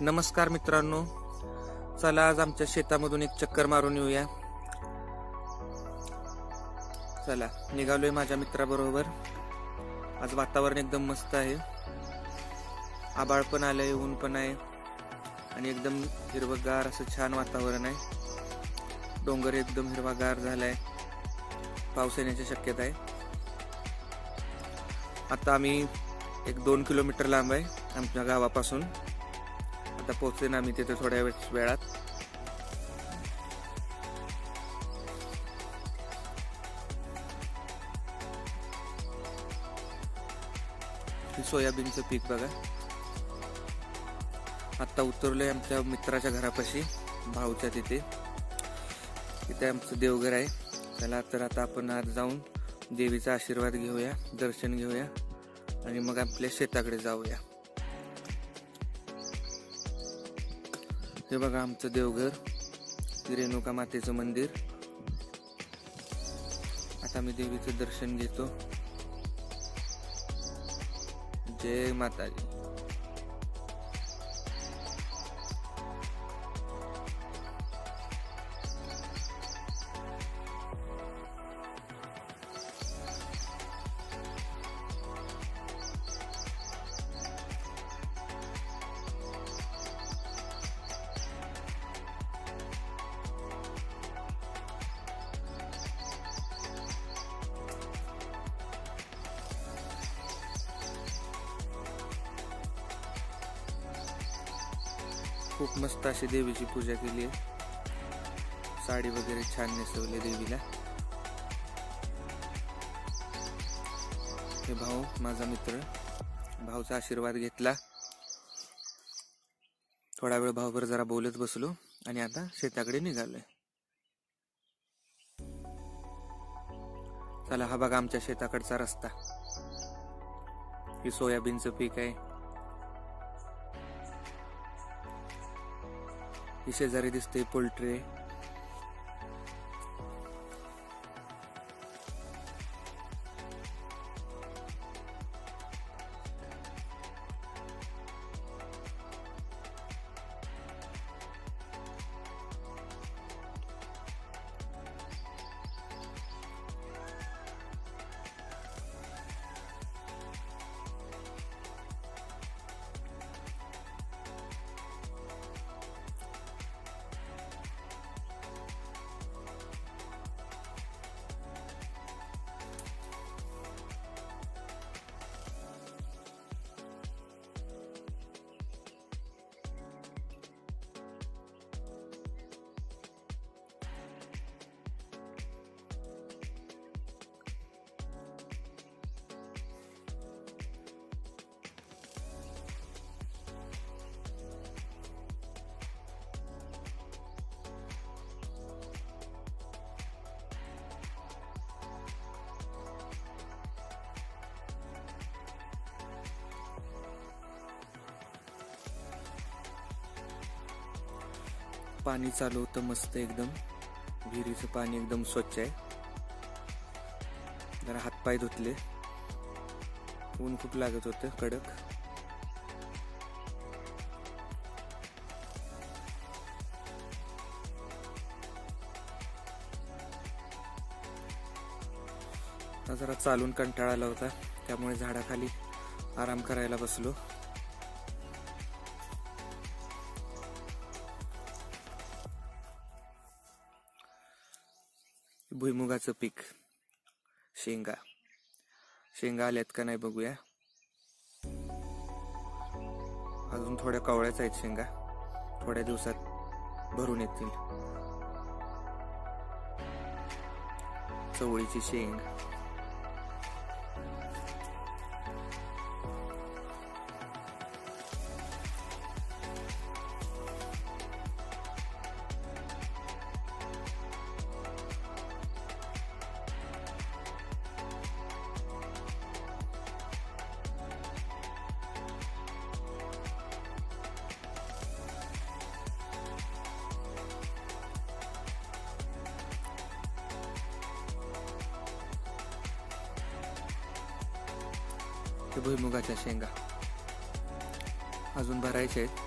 नमस्कार मित्रांनो, चला आज आमच्या शेतामधून एक चक्कर मारून येऊया. चला निघालोय माझ्या मित्राबरोबर. आज वातावरण एकदम मस्त आहे. आभाळ पण आलंय, ऊन पण आहे आणि एकदम हिरवगार असं छान वातावरण आहे. डोंगर एकदम हिरवागार झालाय. पाऊस येण्याची शक्यता आहे. आता आम्ही एक 2 किलोमीटर लांब आहे आमच्या गावापासून. आता पोहोचेन आम्ही तिथे थोड्या वेळात. सोयाबीनचं पीक बघा. आता उतरलोय आमच्या मित्राच्या घरापाशी, भाऊच्या तिथे. तिथे आमचं देवघर आहे. चला तर आता आपण आज जाऊन देवीचा आशीर्वाद घेऊया, दर्शन घेऊया आणि मग आपल्या शेताकडे जाऊया. हे बघा आमचं देवघर, रेणुका मातेचं मंदिर. आता मी देवीचं दर्शन घेतो. जय माताजी. खूप मस्त अशी देवीची पूजा केली आहे. साडी वगैरे छान नेसवली देवीला. हे भाऊ माझा मित्र, भाऊचा आशीर्वाद घेतला. थोडा वेळ भाऊवर जरा बोलत बसलो आणि आता शेताकडे निघालोय. चला हा बघा आमच्या शेताकडचा रस्ता. हे सोयाबीनचं पीक आहे. ही शेजारी दिसते पोल्ट्री. पाणी चालू होतं मस्त एकदम. विहिरीचं पाणी एकदम स्वच्छ आहे. जरा हातपाय धुतले. ऊन खूप लागत होतं कडक. जरा चालून कंटाळा आला होता, त्यामुळे झाडाखाली आराम करायला बसलो. भुईमुगाचं पीक, शेंगा आल्यात का नाही बघूया. अजून थोड्या कवळ्याच आहेत शेंगा. थोड्या दिवसात भरून येतील. चवळीची शेंग. भुईमुगाच्या शेंगा अजून भरायचे आहेत.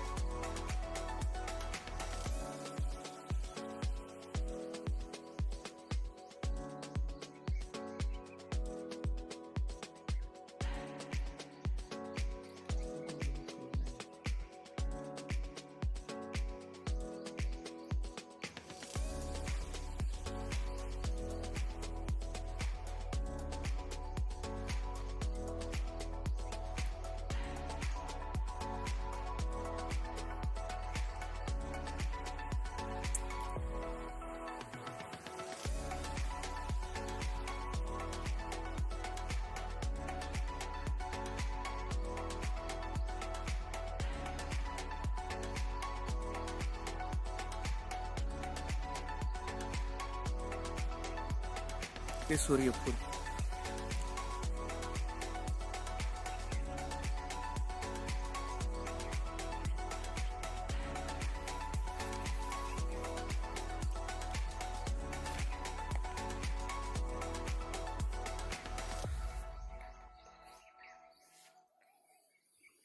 ते सूर्यफूल.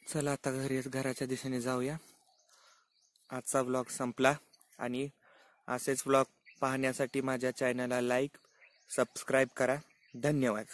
चला आता घराच्या दिशेने जाऊया. आजचा व्लॉग संपला आणि असेच व्लॉग पाहण्यासाठी माझ्या चॅनलला लाईक सबस्क्राईब करा. धन्यवाद.